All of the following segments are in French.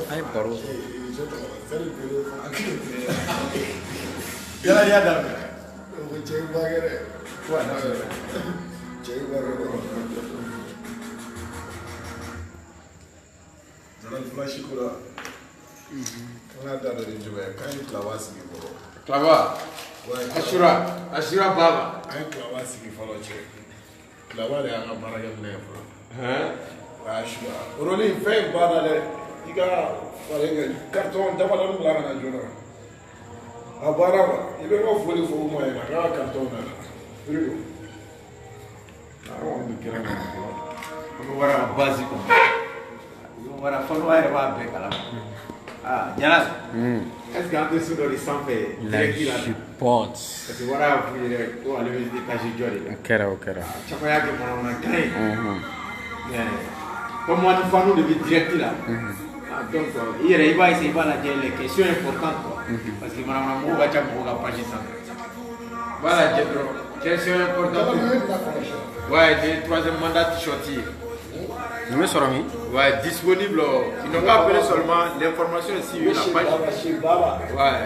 Ay baro. Yala ya da. O ce ba gare. Wa na. Ce ba gare. Zanan flash kula. Kana da da juba kan klawa sigi ko. Klawa. Ashura baba. Ai klawa sigi falo ce. Klawa da an fara ga ne fa. Ashura. Oroli fe bana le. Iga farenga carton da wala no la na jona. Abaraba, ibe ko foli fo mo ena ka carton na. Rigo. Aron bi kira na. Ko wara basico. Ko wara folo era ba be kala. Ah, jana. Est-ce qu'un peu sur le sang fait direct là. Support. Parce que voilà, vous direct ko ale bi ta ji jori. Okera. Chapa yake mwana kai. Comme moi nous faisons de direct là. Donc, il va essayer de les questions importantes. Parce que madame Mou va pas page ça. Voilà, question importante. Ouais, le troisième mandat sorti. Nous sommes mis. Ouais, disponible. Ils n'ont pas appelé seulement l'information ici, la page. Ouais,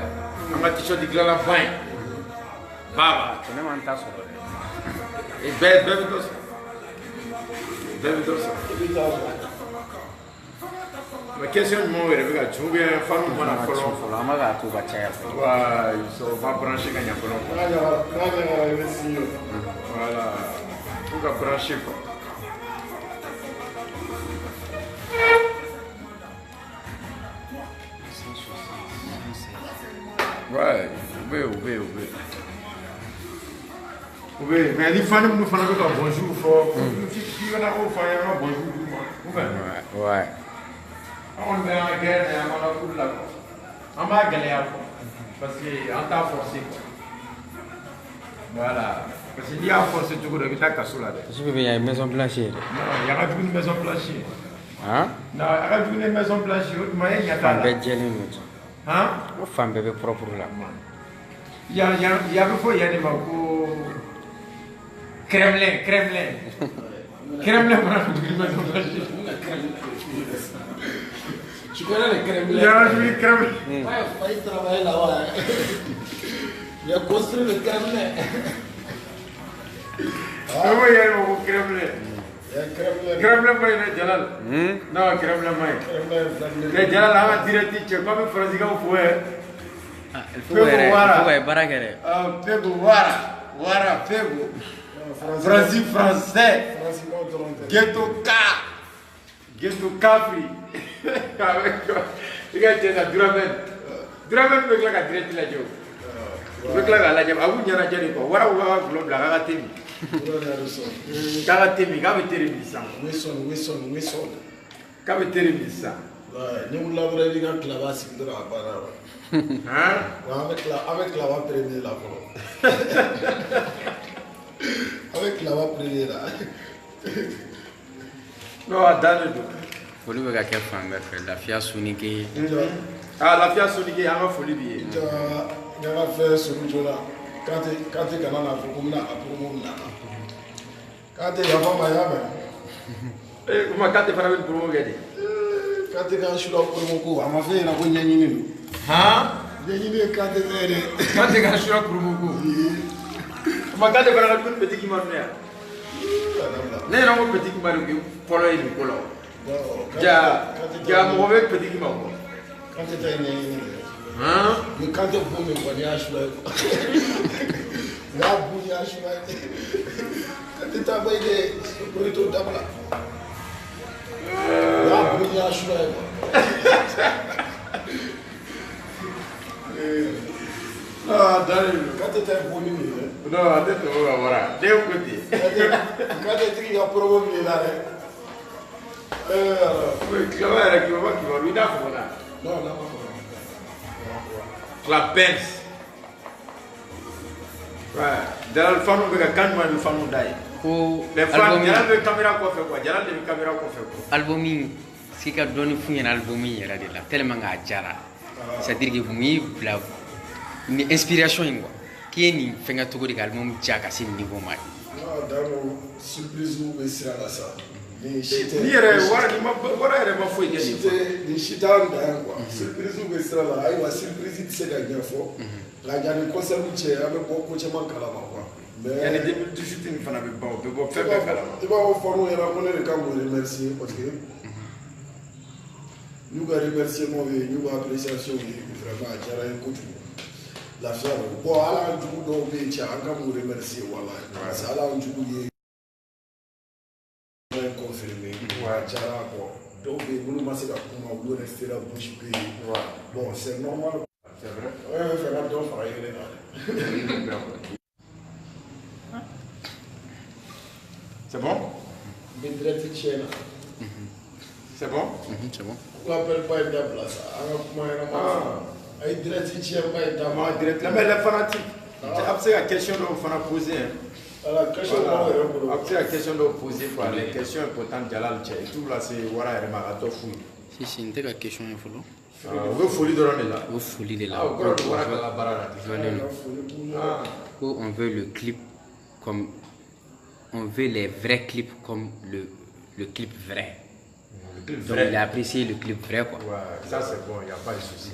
on m'a t-shirt de la fin. Baba. On est en tasse. Et belle dos. Ma question du moment où il a joué un fan de mon affolon. Ouais, ils sont pas branchés quand il y a pas voilà. Tout va brancher quoi. Ouais, oui, mais les fans nous font un bonjour fort. Qui va avoir un bonjour. Ouais. On est en guerre et on va galérer parce qu'on t'a forcé. Voilà. Parce qu'il y a forcé du coup de vita cassula. Je vais y a une maison blanche. Non, il y a une maison blanche. Hein? Non, il y a une maison blanche. Il y a un bébé gelé. Hein? Une femme bébé propre là. Il y a des mots. Kremlin. Kremlin, une maison blanche. Tu connais les Kremlin? Il y a un Kremlin. Ouais, il faut travailler là-bas. Il a construit le Kremlin. Ah oui, il y a un Kremlin. Kremlin, il y a Jalal. Non, Kremlin, il y a Jalal, il y a direct, comme le président vous pouvez. Il faut barakere. Pego, Wara, Pego. Français. Ghetto Capri. Il y a Duramen. Duramen veut que la direct la joue. Veut que la joue. Abu nyana jani ko. Wara globe la gagatemi. Gagatemi, gaveteri bisa. Wesson. Gaveteri bisa. Ouais, nous l'avons dit quand la base de la barre. Hein? Avec la voix première là. Avec la voix première là. Non, attendez. Foli bɛ ka kɛ fan bɛɛ fɛ lafiya sunike. Lafiya sunike an ka foli b'i ye. Ɲaga fɛ sunu joona Kante kana n'a fɔ ko n bɛna a promo minɛ a la. Kante yafa ma y'a mɛn. O ma Kante fana bɛ promo kɛ de. Kante ka sura promo ko a ma fɛ ɲɛna ko ɲɛɲini don. Ɲɛɲini ye Kante fɛ de. Kante ka sura promo ko. O ma Kante fana ka dumuni petigi ma minɛ yan. Ne yɛrɛ ko petigi ma de fɔlɔ ye nin ko la. Ja mɔgɔ bɛ petigi ma ko. Kante ta ye ɲɛɲini de. Ni Kante bon min kɔni y'a sura ye. N'a bon y'a sura ye. Kante ta bɛ ye ko to dabila. N'a bon y'a sura ye. Kante ta ye bon min ye. Non, a tɛ tɛmɛ o kan wara. Ne ko ten. Kante tigi ka promo min ye la dɛ. Kilaba yɛrɛ kibaru i n'a fɔ la. Non, n'a ma fɔ. La Benz. Ouais. Jalal fanu bɛ ka kan jumɛn bɛ fanu da ye. Ko Les fans, Jalal bɛ caméra kɔfɛ quoi. Jalal de bɛ caméra kɔfɛ quoi. Album si ka dɔɔni f'u ɲɛna album yɛrɛ de la tellement k'a jara. C'est-à-dire que mun y'i bila ni inspiration in quoi. K'i ye nin fɛn kɛ cogo di ka album ja ka se nin niveau ma. D'abord, surprise bɛ sira la sa. Ni yɛrɛ wara yɛrɛ ma foyi kɛ nin si t'an dan yan quoi surprise bɛ sira la ayiwa surprise tɛ se ka ɲɛfɔ nka yanni concert cɛ an bɛ bɔ ko caman kalama quoi. yanni 2018 nin fana bɛ ban o bɛ bɔ fɛn bɛɛ kalama. I b'a fɔ fanu ɲɛna ko ne de kan k'o remercier parce que n'u ka remerciement ye n'u ka appréciation ye vraiment a diyara n ye kojugu lafiya don bon hali an jugu dɔw bɛ yen cɛ an kan k'u remercier walahi parce que hali an jugu ye. Confirmé. Ouais, Djara, bon. Donc, nous, c'est la commune, rester la bouche bée. Bon, c'est normal. C'est vrai. Ouais, faire un don, faire rien. C'est bon? C'est bon? C'est bon. Pourquoi appelle pas une place? Mais les fanatiques, c'est la question dont on va poser. Après la question d'opposer quoi, les questions importantes Jalal et tout là c'est Wara et Marato fouille. Si c'est une question il faut Vous folie de là. Vous folie de là. On veut le clip comme on veut les vrais clips comme le clip vrai. Donc il a apprécié le clip vrai quoi. Ouais, ça c'est bon, il n'y a pas de souci.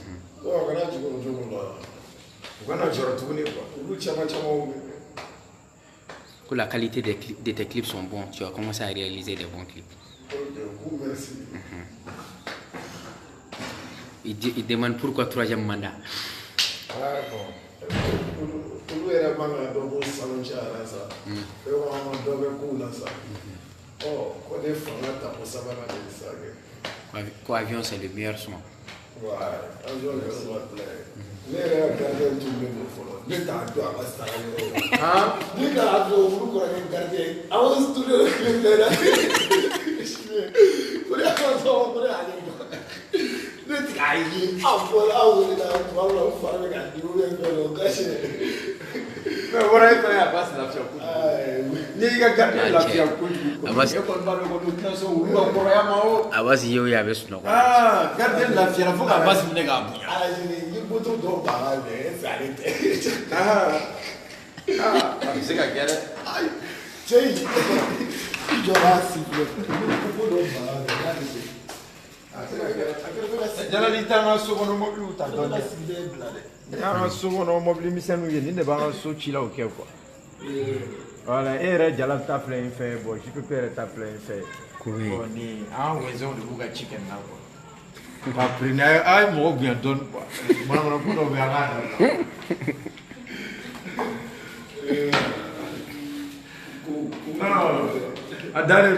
Que la qualité de tes clips sont bons, tu as commencé à réaliser des bons clips. Merci. Il demande pourquoi 3e mandat. Ah bon. Quoi avion c'est le meilleur son. Ouais, avion ne yɛrɛ gardien tun bɛ ne fɔlɔ ne t'a dɔn a ka sara yɔrɔ la ne k'a dɔn olu kɔrɔkɛ gardien a b'a studio de tile bɛɛ la ko ne y'a sɔrɔ ko ne y'ale dɔn ne ti k'a ye aw bɔra aw wele la tuma dɔ la n fari bɛ ka dimi bɛ fɛn dɔ gasi mais wara e fana y'a ba si lafiya kojugu n'i y'i ka gardien lafiya kojugu e kɔni b'a dɔn ko n'u tɛna sɔn olu ka kɔrɔya ma o a b'a si ye o ye a bɛ sunɔgɔ gardien lafiya fo k'a ba si minɛ k'a bonya moto dɔw baara bɛ e fɛ ale tɛ a bɛ se ka kɛ dɛ cɛ in i jɔra a sifflé moto dɔw baara bɛ n'ale tɛ a tɛ ka kɛ Jalali t'an ka so kɔnɔ mobiliw ta dɔn dɛ n'an ka so kɔnɔ mobili misɛnninw ye nin de b'an ka so cilaw kɛ quoi voilà e yɛrɛ Jalali ta filɛ in fɛ bon JPP yɛrɛ ta filɛ in fɛ bon ni an wɛzɛnw de b'u ka ci kɛ nin na quoi. Après, ah, moi, bien donne quoi. Moi, on va verra. Non, à d'aller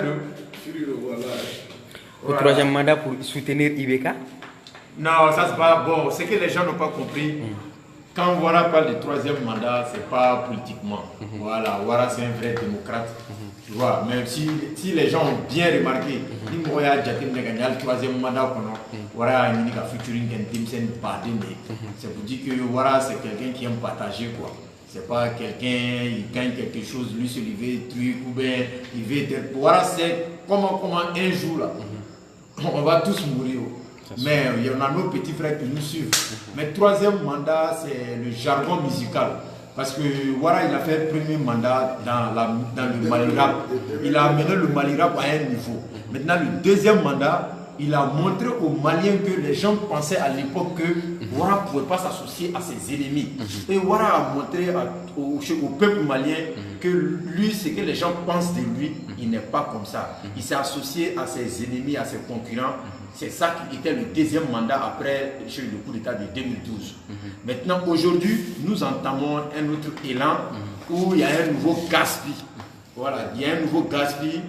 au 3e mandat pour soutenir Ibeka? Non, ça c'est pas bon. C'est que les gens n'ont pas compris. Quand Ouara parle de 3e mandat, c'est pas politiquement. Voilà, Ouara c'est un vrai démocrate. Tu vois, même si les gens ont bien remarqué, ni Moya Djatim n'a gagné le 3e mandat, Ouara a une featuring c'est pour dire que Ouara c'est quelqu'un qui aime partager quoi. C'est pas quelqu'un, il gagne quelque chose, lui se lever, truc, ou bien il veut être. Ouara c'est comment un jour là, on va tous mourir. Mais il y en a nos petits frères qui nous suivent. Mais 3e mandat, c'est le jargon musical. Parce que Ouara, il a fait le premier mandat dans le Mali rap. Il a amené le Mali rap à un niveau. Maintenant, le 2e mandat, il a montré aux Maliens que les gens pensaient à l'époque que Ouara ne pouvait pas s'associer à ses ennemis. Et Ouara a montré au peuple malien que lui, ce que les gens pensent de lui, il n'est pas comme ça. Il s'est associé à ses ennemis, à ses concurrents. C'est ça qui était le 2e mandat après le coup d'État de 2012. Maintenant, aujourd'hui, nous entamons un autre élan où il y a un nouveau gaspille. Voilà, il y a un nouveau gaspille,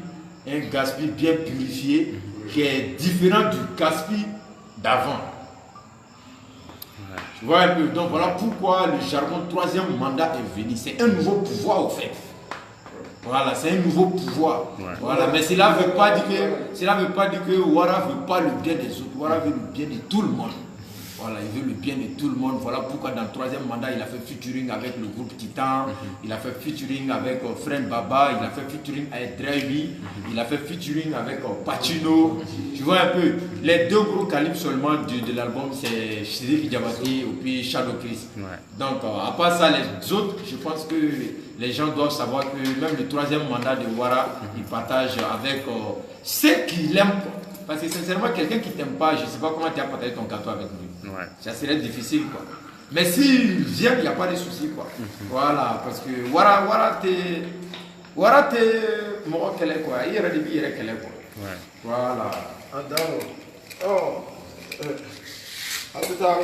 un gaspille bien purifié qui est différent du gaspille d'avant. Tu vois un peu, donc voilà pourquoi le jargon 3e mandat est venu. C'est un nouveau pouvoir au fait. Voilà, c'est un nouveau pouvoir. Voilà, mais cela ne veut pas dire que Ouara ne veut pas le bien des autres. Ouara veut le bien de tout le monde. Voilà, il veut le bien de tout le monde. Voilà pourquoi dans le 3e mandat, il a fait featuring avec le groupe Titan, il a fait featuring avec Friend Baba, il a fait featuring avec Dreyby, il a fait featuring avec Pacino. Tu vois un peu, les 2 gros calibres seulement de l'album, c'est Chéri Diabaté et puis Shadow Chris. Donc, à part ça, les autres, je pense que les gens doivent savoir que même le 3e mandat de Ouara, il partage avec ceux qui l'aiment. Parce que sincèrement, quelqu'un qui t'aime pas, je ne sais pas comment tu as partagé ton gâteau avec lui. Ouais. Ça serait difficile, quoi. Mais s'il vient, il n'y a pas de souci, quoi. Voilà, parce que Ouara, t'es mort qu'elle est, quoi. Il y a des billes qu'elle est, quoi. Ouais. Voilà. En tout cas,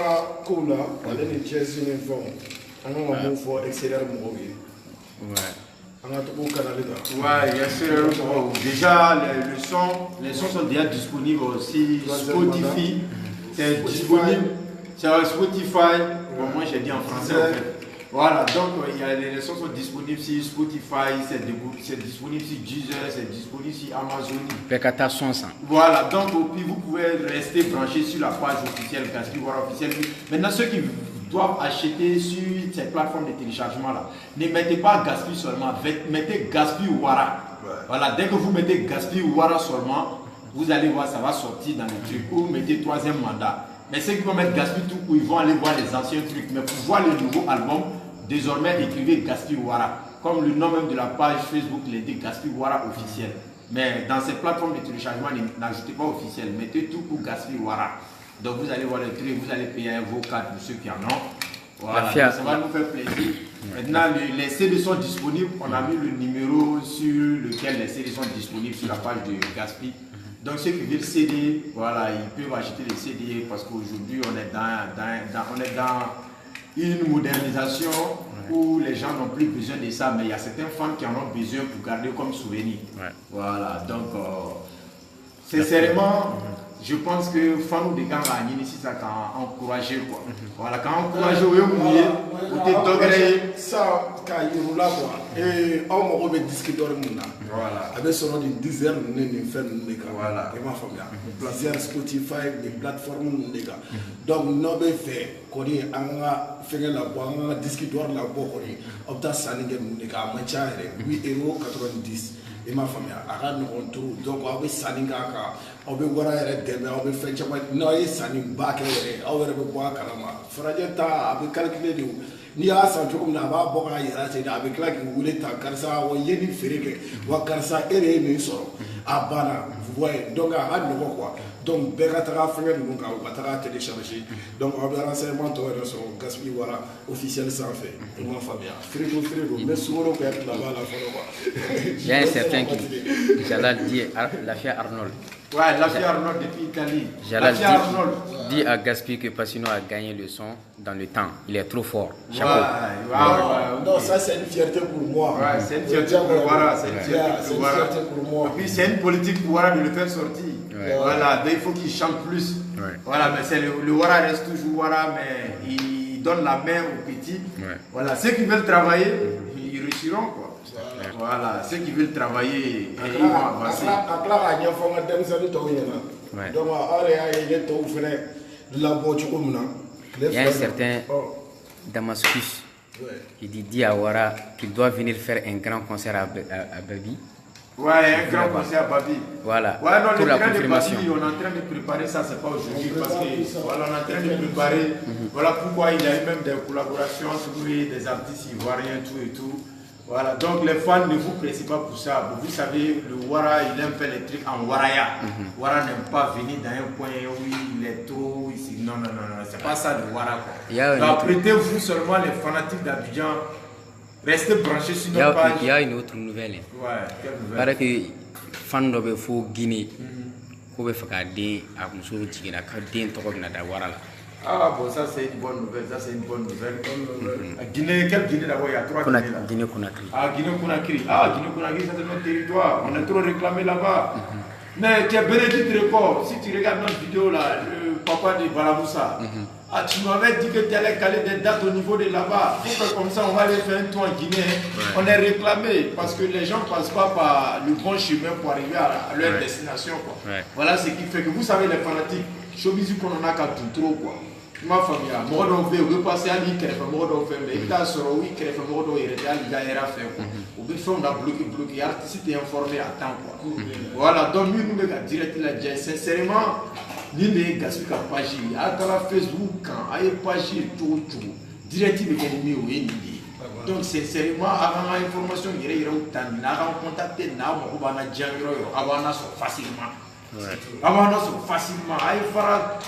cool là, on est une pièce une forme. On a un mot fort extérieur mourir. Ouais. On a tout au Canada. Ouais, il y a ce déjà les sons sont déjà disponibles aussi. Spotify, c'est disponible. C'est Spotify. Bon, moi j'ai dit en français en fait. Voilà, donc il y a les sons sont disponibles sur Spotify, c'est disponible sur Deezer, c'est disponible sur Amazon. Pekata son sang. Voilà, donc puis vous pouvez rester branché sur la page officielle, Gaspy Ouara officielle. Maintenant, ceux qui doivent acheter sur ces plateformes de téléchargement là, ne mettez pas Gaspy seulement, mettez Gaspy Ouara. Ouais. Voilà, dès que vous mettez Gaspy Ouara seulement, vous allez voir, ça va sortir dans le truc. Ou mettez 3e mandat. Mais ceux qui vont mettre Gaspy tout court, ils vont aller voir les anciens trucs. Mais pour voir le nouveau album, désormais écrivez Gaspy Ouara. Comme le nom même de la page Facebook l'était, Gaspy Ouara officiel. Mais dans ces plateformes de téléchargement, n'ajoutez pas officiel, mettez tout pour Gaspy Ouara. Donc vous allez voir le truc, vous allez payer un vos cartes pour ceux qui en ont. Voilà, ça va nous faire plaisir. Maintenant, les CD sont disponibles. On a mis le numéro sur lequel les CD sont disponibles sur la page de Gaspy. Donc ceux qui veulent CD, voilà, ils peuvent acheter les CD parce qu'aujourd'hui on est dans une modernisation où les gens n'ont plus besoin de ça, mais il y a certains fans qui en ont besoin pour garder comme souvenir. Ouais. Voilà, donc sincèrement, je pense que fans des gars à ici ça quand encourager quoi. Voilà, quand encourager au mouillé, ou t'es degré ça quand il roule là quoi. Et on m'a discuté de monde. Voilà. Avec son de 10 heures nous ne faire les gars. Voilà. Et ma famille. Plusieurs Spotify, des plateformes les gars. Donc nous be fait qu'on est en fait la boire, on discuter de la boire qu'on est. Obta saninge les gars, mancha 8,90 €. Et ma famille a regardé nos tours, donc on va saninga ka, on va voir les débats, on va faire chama, non il saning back on va voir kalama. Frageta avec calculer de ni y'a san cogo min na a b'a bɔ k'a yɛrɛ sen a bɛ tila k'i wele ta karisa wa ye nin feere kɛ wa karisa e de ye nin sɔrɔ a banna vous voyez donc a ka nɔgɔ quoi donc bɛɛ ka taga fɛngɛ ninnu kan u ka taga télécharger donc aw bɛ renseignement tɔw yɛrɛ sɔrɔ Gaspy Ouara officiel sanfɛ i m'a faamuya frigo mais sukaro bɛɛ là-bas la fɔlɔ quoi. Il y a un certain qui Jalal dit Lafia Arnold. Ouais, Lafia Arnold depuis Italie. Jalal dit à Gaspy que Passino a gagné le son dans le temps. Il est trop fort. Chapeau. Non, ça c'est une fierté pour moi. Ouais, c'est une fierté pour Ouara. C'est une fierté pour moi. Et puis c'est une politique pour Ouara de le faire sortir. Ouais. Voilà, il faut qu'il chante plus. Ouais. Voilà, mais c'est le Ouara reste toujours Ouara, mais il donne la main aux petits. Ouais. Voilà, ceux qui veulent travailler, ils réussiront quoi. Voilà, ceux qui veulent travailler, ils vont avancer. Il y a un certain Damascus qui dit à Ouara qu'il doit venir faire un grand concert à Babi. Ouais, un grand concert à Babi. Voilà, ouais, non, pour la confirmation. Babi, on est en train de préparer ça, c'est pas aujourd'hui, parce que voilà, on est en train de préparer. Voilà pourquoi il y a eu même des collaborations entre des artistes ivoiriens, tout et tout. Voilà, donc les fans ne vous pressez pas pour ça. Vous savez, le Ouara, il aime faire les trucs en Ouaraya. Ouara n'aime pas venir dans un coin où il est trop ici. Non, c'est pas ça le Ouara. Donc prêtez-vous seulement les fanatiques d'Abidjan. Restez branchés sur notre page. Il y a une autre nouvelle. Ouais, quelle nouvelle? Parce que fan de Guinée, qu'on veut faire des Aboussou Tigina, des Togona d'Ouara. Ah bon, ça c'est une bonne nouvelle, ça c'est une bonne nouvelle. Guinée, quelle Guinée d'abord? Il y a 3 Guinées là. Guinée Conakry. Ah, Guinée Conakry. Ah, Guinée Conakry, ça c'est notre territoire. On est trop réclamé là-bas. Mais tu es Bénédicte Record. Si tu regardes notre vidéo là, le papa de Balamoussa, ah, tu m'avais dit que tu allais caler des dates au niveau de là-bas. Comme ça, on va aller faire un tour en Guinée. Ouais. On est réclamé parce que les gens ne passent pas par le bon chemin pour arriver à leur destination. Quoi. Ouais. Voilà ce qui fait que vous savez, les fanatiques, showbiz qu'on en a qu'à tout trop. Quoi. Ma famille, moi on veut passer à l'île, moi on veut mais il a sur oui, moi on il a fait quoi. Au bout on a bloqué, artiste est informé à temps quoi. Voilà, donc nous nous gars direct là, sincèrement, ni les Gaspy page, à la Facebook, à page tout direct il est mis au ennemi. Donc, sincèrement, avant l'information, il y a contacté, avant facilement. Avant facilement. Il faudra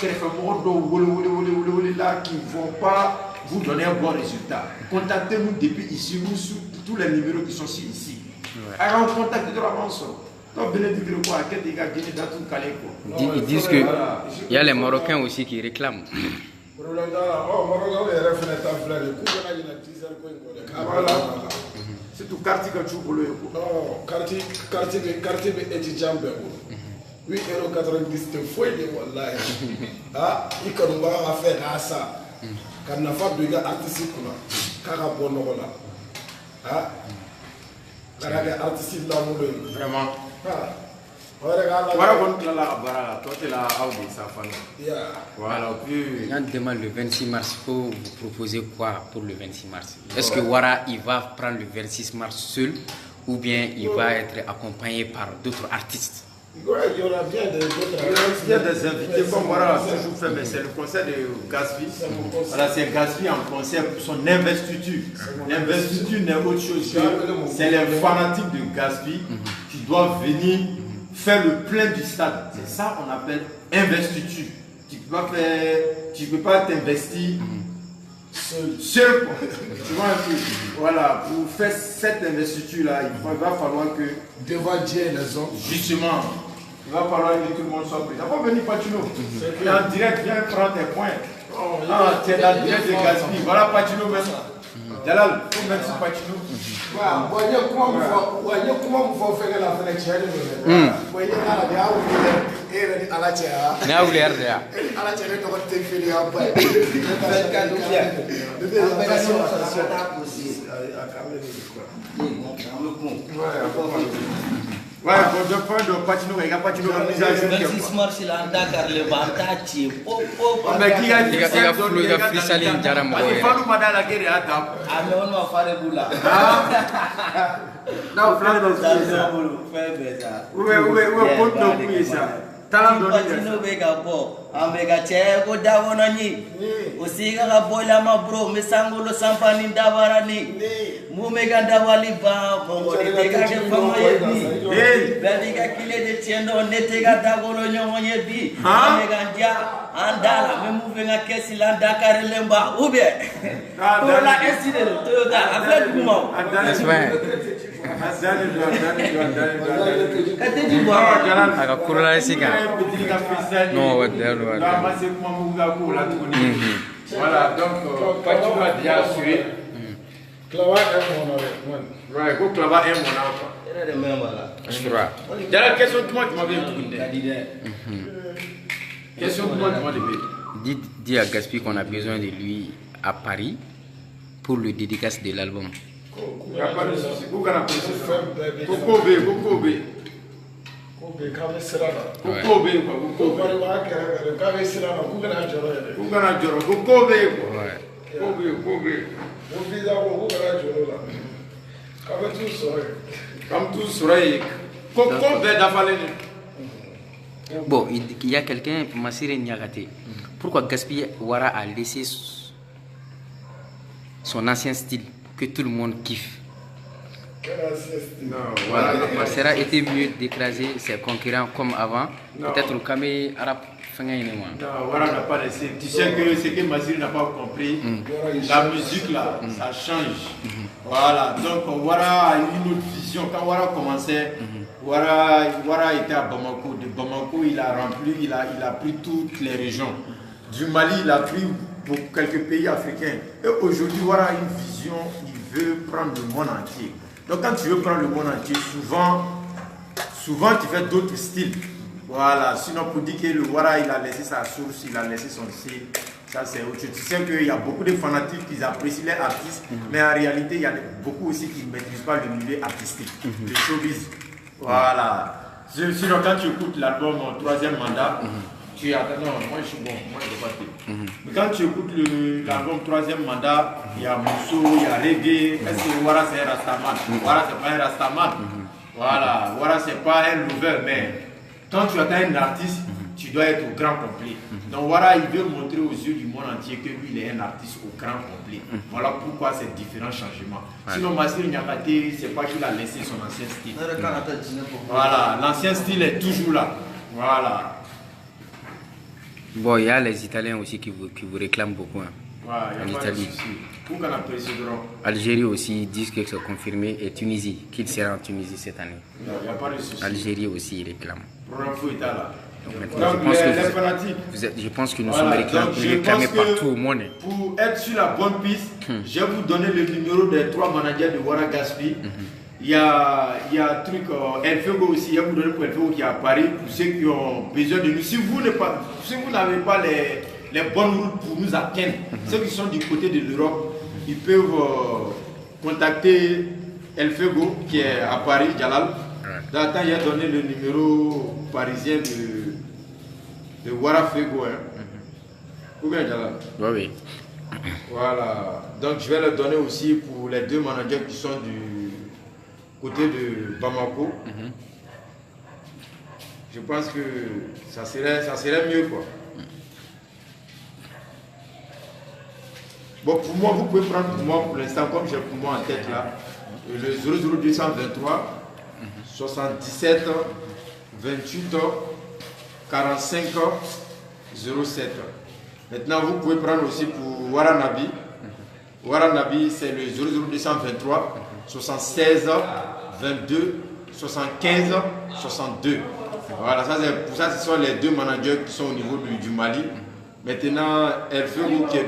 qui ne vont pas vous donner un bon résultat. Contactez-nous depuis ici, nous sur tous les numéros qui sont ici. Alors, contactez de l'avance. Ils disent qu'il y a les Marocains aussi qui réclament. C'est tout quartier que tu voulais. Non, quartier étudiant. 8,90 € de foyer, wallahi. Ah, il faut faire ça. Quand on a fait des artistes, quand on a bon là. Ah, quand on a artistes là, vraiment. On demande le 26 mars, il faut vous proposer quoi pour le 26 mars? Est-ce que Wara il va prendre le 26 mars seul ou bien il va être accompagné par d'autres artistes? Il y aura bien des invités comme Wara a toujours fait, mais c'est le concert de Gaspi. Voilà, c'est Gaspi en concert pour son investiture. L'investiture n'est autre chose que c'est les fanatiques de Gaspi qui doivent venir faire le plein du stade. C'est ça qu'on appelle investiture. Tu peux pas t'investir seul. Tu vois un peu. Voilà, pour faire cette investiture-là, il va falloir que devant Dieu les hommes. Justement, il va falloir que tout le monde soit présent. Il va venir Patino. Il est en direct, viens prendre tes points. Ah, tu es dans le direct de Gaspi. Voilà Patino maintenant. Jalal, il faut mettre sur Patino. Voyez comment vous faites la fenêtre. Voyez à la tiara. N'a oublié rien. À la tiara, comment tu fais les après. Ouais, bon, je prends le Patino, il y a Patino dans le visage. Merci, Marcel, Dakar, le Bantachi. Mais qui a dit Il a freestylé une Jaram. parce qu'il faut nous demander la guerre à table. Ah, mais on va faire le boulot. Non, plein de oui, ça. Patino bega bo, ambega chego dawono ni. Usiga ga bola ma bro, misangolo sampani dawarani. Mumega dawali ba, bongo tega de fama yebi. Bediga kile de tiendo netega dagolo nyongo yebi. Ambega dia andala, me muvenga kesi la Dakar lemba ube. Tola eside toda, afle duma. That's right. Voilà, donc Patino a déjà assuré. Clava est Ouais, go Clava est mon enfant. Déjà, question de moi qui m'avait demandé. Question de moi qui m'avait demandé. Dis à Gaspi qu'on a besoin de lui à Paris pour le dédicace de l'album. Il n'y a pas de souci. Vous avez Kokobe. Bon, il y a quelqu'un, Massire Niagate. Pourquoi Gaspi Wara a laissé son ancien style que tout le monde kiffe? Non, voilà. Massera était mieux d'écraser ses concurrents comme avant. Peut-être le Kamé arabe. Non, Wara n'a pas laissé. Tu sais que ce que Massire n'a pas compris, la musique là, ça change. Voilà, donc Wara a eu une autre vision. Quand Wara commençait, Wara était à Bamako. De Bamako, il a rempli, il a pris toutes les régions. Du Mali, il a pris pour quelques pays africains. Et aujourd'hui, Wara a une vision, il veut prendre le monde entier. Donc quand tu veux prendre le monde entier, souvent tu fais d'autres styles. Voilà, sinon pour dire que le Wara il a laissé sa source, il a laissé son style, ça c'est autre chose. Tu sais qu'il y a beaucoup de fanatiques qui apprécient les artistes, mais en réalité il y a beaucoup aussi qui ne maîtrisent pas le milieu artistique, le showbiz. Voilà. Sinon quand tu écoutes l'album Mon troisième mandat, tu attends, non, moi je suis bon, moi je ne vais pas te. Mais quand tu écoutes l'album troisième mandat, il y a Mousso, il y a Reggae, est-ce que Wara c'est un Rastaman? Wara c'est pas un Rastaman. Voilà, Wara c'est pas un lover, mais quand tu attends un artiste, tu dois être au grand complet. Donc voilà, il veut montrer aux yeux du monde entier que lui, il est un artiste au grand complet. Voilà pourquoi ces différents changements. Sinon, Massir Niakate, c'est pas qu'il a laissé son ancien style. Voilà, l'ancien style est toujours là. Voilà. Bon, il y a les Italiens aussi qui vous réclament beaucoup. Hein. Voilà, en Italie. Algérie aussi, ils disent que c'est confirmé. Et Tunisie, qu'il sera en Tunisie cette année. Il n'y a pas de souci. Algérie aussi, ils réclament. Donc, je pense que nous sommes réclamés partout au monde. Pour être sur la bonne piste, je vais vous donner le numéro des 3 managers de Wara Gaspi. Il y a un truc, Elfego aussi, je vais vous donner pour Elfego qui est à Paris, pour ceux qui ont besoin de nous. Si vous n'avez pas les bonnes routes pour nous atteindre, ceux qui sont du côté de l'Europe, ils peuvent contacter Elfego qui est à Paris, Jalal. D'attendre, il a donné le numéro parisien de Wara Fego. Ou bien Jalal? Oui. Voilà. Donc je vais le donner aussi pour les 2 managers qui sont du côté de Bamako. Je pense que ça serait mieux quoi. Bon, pour moi, vous pouvez prendre pour moi pour l'instant, comme j'ai pour moi en tête là, le 00223 77 28 45 07. Maintenant, vous pouvez prendre aussi pour Waranabi. Waranabi, c'est le 00223 76 22 75 62. Voilà, pour ça, ce sont les 2 managers qui sont au niveau du Mali. Maintenant, Elfego qui est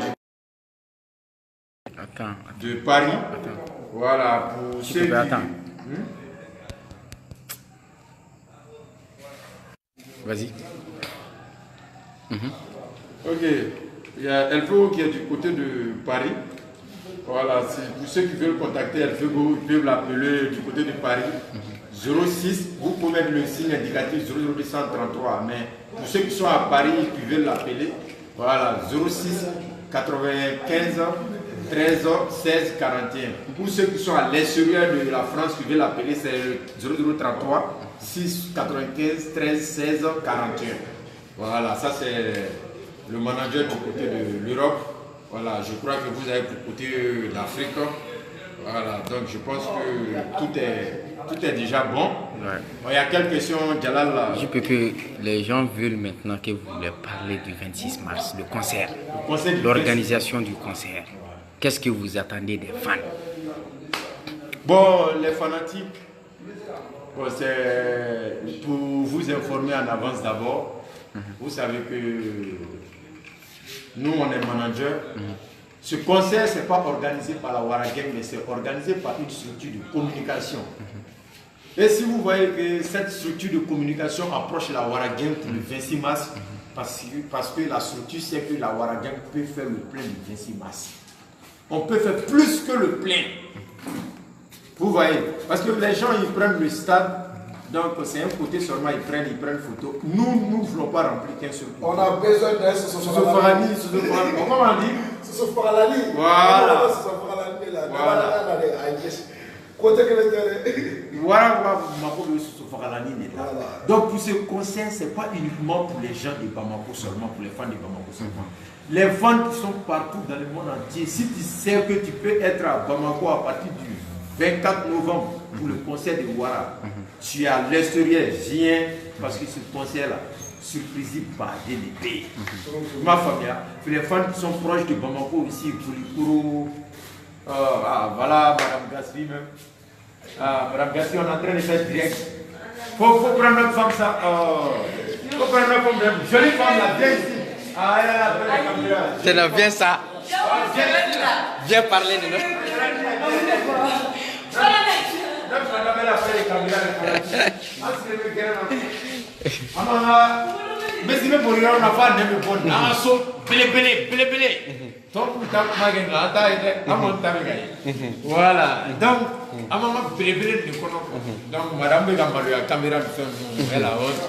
de Paris. Voilà, pour ceux qui... Vas-y. Ok, il y a Elfego qui est du côté de Paris. Voilà, pour ceux qui veulent contacter Elfego, ils peuvent l'appeler du côté de Paris. 06, vous pouvez mettre le signe indicatif 00233, mais pour ceux qui sont à Paris et qui veulent l'appeler, voilà, 06 95 13 16 41. Pour ceux qui sont à l'extérieur de la France qui veulent l'appeler, c'est le 0033 6 95 13 16 41. Voilà, ça c'est le manager du côté de l'Europe. Voilà, je crois que vous avez pour le côté de l'Afrique. Voilà, donc je pense que tout est déjà bon. Ouais. Bon, il y a quelques questions, Jalal. Je peux que les gens veulent maintenant que vous leur parlez du 26 mars, le concert, l'organisation du concert. Qu'est-ce que vous attendez des fans? Bon, les fanatiques, bon, c'est pour vous informer en avance d'abord. Vous savez que nous, on est manager. Ce concert, ce n'est pas organisé par la Wara Gang, mais c'est organisé par une structure de communication. Et si vous voyez que cette structure de communication approche la Wara Gang pour le 26 mars, parce que la structure sait que la Wara Gang peut faire le plein le 26 mars. On peut faire plus que le plein. Vous voyez, parce que les gens, ils prennent le stade, donc c'est un côté seulement, ils prennent photo. Nous ne voulons pas remplir qu'un seul côté. On a besoin d'un Sosofarani. Comment on dit? Sosofarani. Voilà. Donc pour ce concert, ce n'est pas uniquement pour les gens de Bamako seulement, pour les fans de Bamako seulement. Les fans qui sont partout dans le monde entier, si tu sais que tu peux être à Bamako à partir du 24 novembre pour le concert de Wara, tu es à l'extérieur, viens, parce que ce concert-là, surprise par DDP. Ma famille, les fans qui sont proches de Bamako aussi, Koulikoro, voilà, Madame Gaspi même. Madame Gaspi, on est en train de faire direct. Faut prendre notre femme ça. Faut prendre notre femme, jolie femme là, viens ici. Elle a la caméra. C'est là, viens ça. Viens parler de nous. Voilà, donc, donc madame la caméra elle a honte.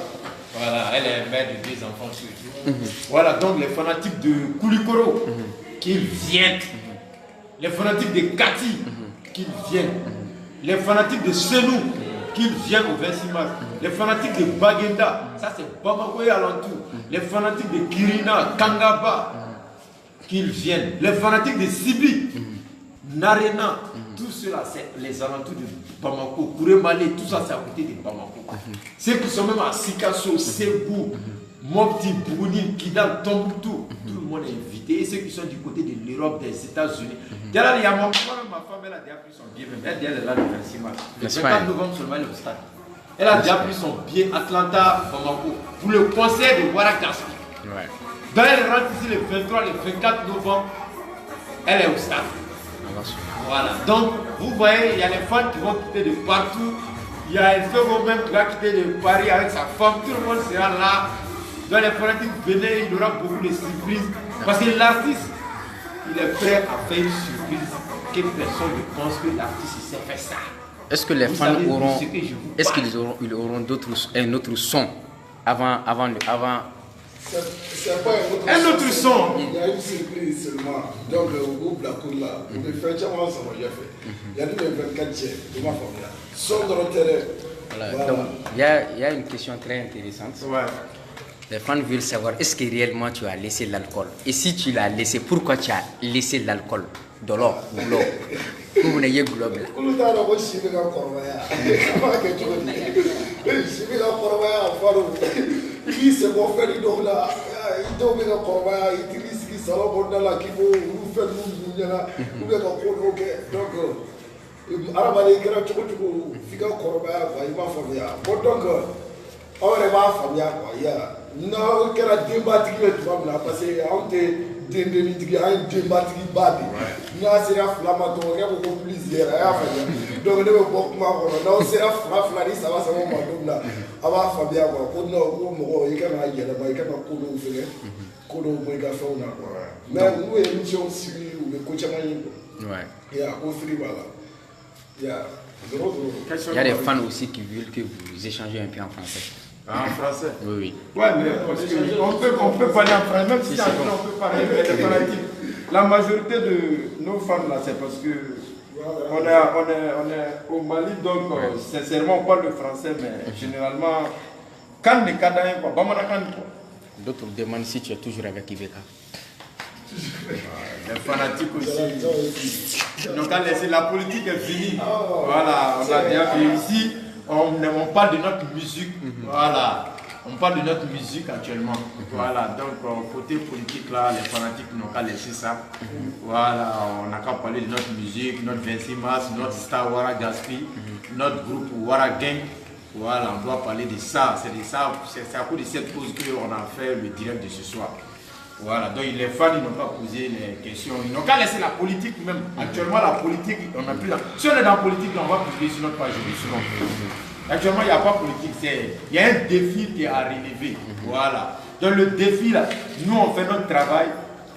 Voilà, elle est mère de 2 enfants surtout. Voilà, donc les fanatiques de Koulikoro qui viennent, les fanatiques de Kati qui viennent, les fanatiques de Senou qu'ils viennent au 26 mars. Les fanatiques de Bagenda, ça c'est Bamako et alentour. Les fanatiques de Kirina, Kangaba, qu'ils viennent. Les fanatiques de Sibi, Narena, tout cela c'est les alentours de Bamako. Kouremale, tout ça c'est à côté de Bamako. Ceux qui sont même à Sikasso, Ségou, Mopti, Bouni, Kidal, Tombouctou, tout le monde est invité. Et ceux qui sont du côté de l'Europe, des États-Unis. D'ailleurs, il y a ma femme, elle a déjà pris son billet, même elle est là le 26 mars. Le 24 novembre seulement, elle est au stade. Elle a déjà pris son billet Atlanta, Bamako, pour le concert de Wara Gaspi. Ouais. Donc elle rentre ici le 23, le 24 novembre, elle est au stade. Voilà, donc vous voyez, il y a les fans qui vont quitter de partout. Il y a un second même qui va quitter de Paris avec sa femme, tout le monde sera là. Donc les fanatiques venaient, il y aura beaucoup de surprises. Parce que l'artiste, il est prêt à faire une surprise que personne ne pense que l'artiste il sait faire ça. Est-ce que les fans auront, est-ce qu'ils auront un autre son avant C'est pas un autre son. Il y a une surprise seulement. Donc, au groupe La Cour là, on est fait, ça m'a déjà fait. Il y a le 24 tiers de ma famille là. Son dans le terrain. Voilà. Donc, il y a une question très intéressante. Ouais. Les fans veulent savoir, est-ce que réellement tu as laissé l'alcool? Et si tu l'as laissé, pourquoi tu as laissé l'alcool? De l'or, de l'or. Vous n'ayez globe là. Vous n'avez pas aussi de la corvaya. Je vais la corvaya à Faro. Qui se vont faire une là? Il doit bien la corvaya. Il dit qu'il s'en va dans la qui vont nous faire nous là. Nous bien qu'on ok. Donc, Arabali qui a toujours figa corvaya quoi. Il m'a famille. Bon donc, on est ma famille quoi. Il y a non qu'elle a débattu avec toi là parce que on te dendeni a un débattu babi. N'a c'est la flamme donc il y a beaucoup plaisir. Donc ne me beaucoup ma quoi. Non c'est la flamme ça va ça va madame là. Aba famille quoi. Ko no ko mo il kana yela ba il kana ko no fele. Ko no mo ga fa ona quoi. Mais nous émission suivi ou le coach amani. Ouais. Il y a au free voilà. Il y a des fans aussi qui veulent que vous échangez un peu en français. En français? Oui, oui. Ouais, mais parce qu'on peut parler en français, même si on peut parler avec les fanatiques. La majorité de nos fans là, c'est parce que on est au Mali, donc sincèrement on parle le français, mais généralement, quand les Kadaïens, quoi, d'autres demandent si tu es toujours avec Ibeka. Les fanatiques aussi. Donc, quand la politique est finie, voilà, on a déjà fait ici. On parle de notre musique, voilà, on parle de notre musique actuellement, voilà, donc côté politique là, les fanatiques n'ont qu'à laisser ça, voilà, on n'a qu'à parler de notre musique, notre 26 mars, notre star Wara Gaspi, notre groupe Wara Gang, voilà, on doit parler de ça, c'est à cause de cette cause qu'on a fait le direct de ce soir. Voilà, donc les fans ils n'ont pas posé les questions, ils n'ont qu'à laisser la politique même. Actuellement la politique, on n'a plus là. Si on est dans la politique, on va publier sur notre page de Actuellement il n'y a pas politique, il y a un défi qui est à relever. Voilà. Donc le défi là, nous on fait notre travail,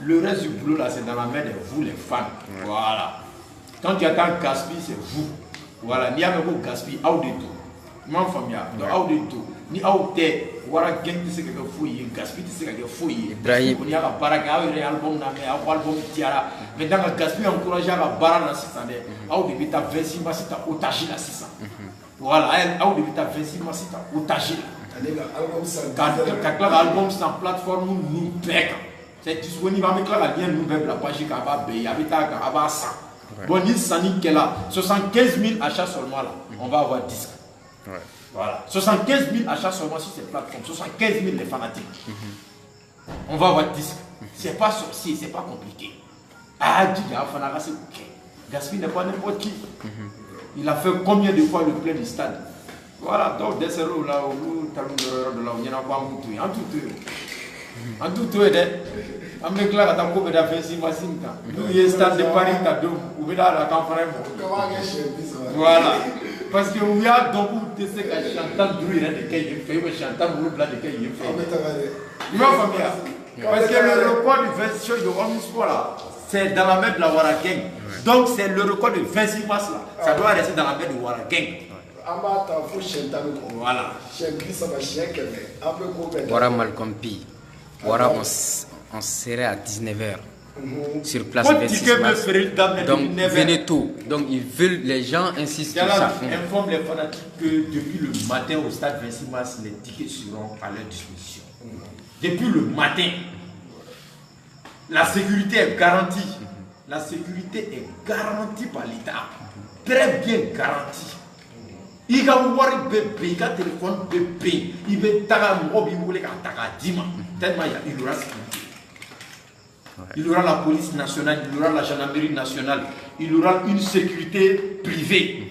le reste du boulot là c'est dans la main de vous les fans. Voilà. Quand tu attends Gaspi, c'est vous. Voilà, ni avec vous Gaspi, out de tout. Mon famille, out de tout. Ni out de Wara Gang tu sais que fouiller, Gaspi tu sais que fouiller. Ibrahim. Il y a un baraka, il y a un album na mais un album tiara. Mais dans le Gaspi encouragé à barana 600. Out de bita 26 mois c'est à otager la 600. Voilà, out de bita 26 mois c'est à otager. Quand l'album sans plateforme nous pèque. C'est disponible avec la lien nouvelle la page qui va payer avec ta à 100. Bon, il s'en est là, 75 000 achats seulement là, on va avoir 10. Ouais. Voilà. 75 000 achats seulement sur cette plateforme, 75 000 les fanatiques. On va avoir 10. C'est pas sorcier, c'est pas compliqué. Ah, c'est ok. Gaspi n'est pas n'importe qui. Il a fait combien de fois le plein du stade? Voilà, donc des héros là où nous de là où il y en a pas beaucoup. En tout avec là, quand on a fait si machine, nous y est stade de Paris, où il a la campagne. Voilà. Parce que où il y a donc où tu sais qu'à chanter du riz de quel il fait, ou chanter du blanc de quel il fait. Il va pas bien. Parce que le record de 26 de Omnisport là, c'est dans la main de la Wara Gang. Donc c'est le record de 26 mars là, ça doit rester dans la main de Wara Gang. Voilà. Wara Malcolm P. Wara on serait à 19h. sur place Quand 26 Ticket mars. veut faire le dame, Donc il never- venez tôt. Donc ils veulent, les gens insistent sur Diallo ça. informe les fanatiques que depuis le matin au stade 26 mars, les tickets seront à leur disposition. Depuis le matin, la sécurité est garantie. La sécurité est garantie par l'État. Très bien garantie. Il y a un téléphone bébé. Il veut tellement il y aura sécurité. Il y aura la police nationale, il y aura la gendarmerie nationale, il y aura une sécurité privée.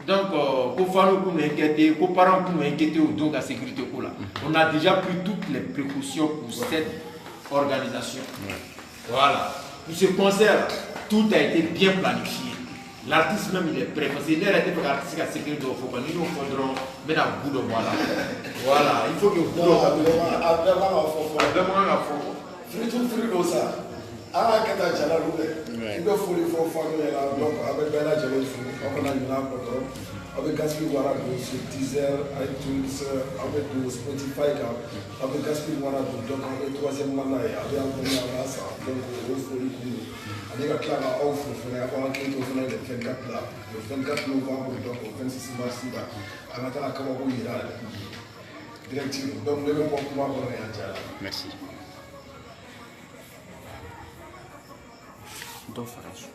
Donc, pour faire nous inquiéter, pour parents pour nous inquiéter donc la sécurité là. On a déjà pris toutes les précautions pour cette organisation. Voilà. Pour ce concert, tout a été bien planifié. L'artiste même il est prêt. Parce qu'il a été pour l'artiste à sécurité de Foucault. Nous faudrons mettre un bout de voilà. Voilà. Il faut que vous ala ka taa jala lu dɛ i bɛ foli fɔ fano ɲɛna donc a bɛ bɛɛ lajɛlen fo aw kana ɲinɛ a kɔ dɔrɔn aw bɛ gaspille wara don sur Deezer, iTunes aw bɛ don Spotify kan aw bɛ gaspille wara don donc aw bɛ troisième mandat ye aw bɛ an kɔni aw b'a san donc o ye foli kun ye ani ka tila ka aw fo fɛnɛ aw b'an hakili to fɛnɛ le 24 la le 24 novembre donc au 26 mars la an ka taa kabako yira directement donc ne bɛ bɔ kuma kɔnɔ yan caya. Merci. Dɔ fara so.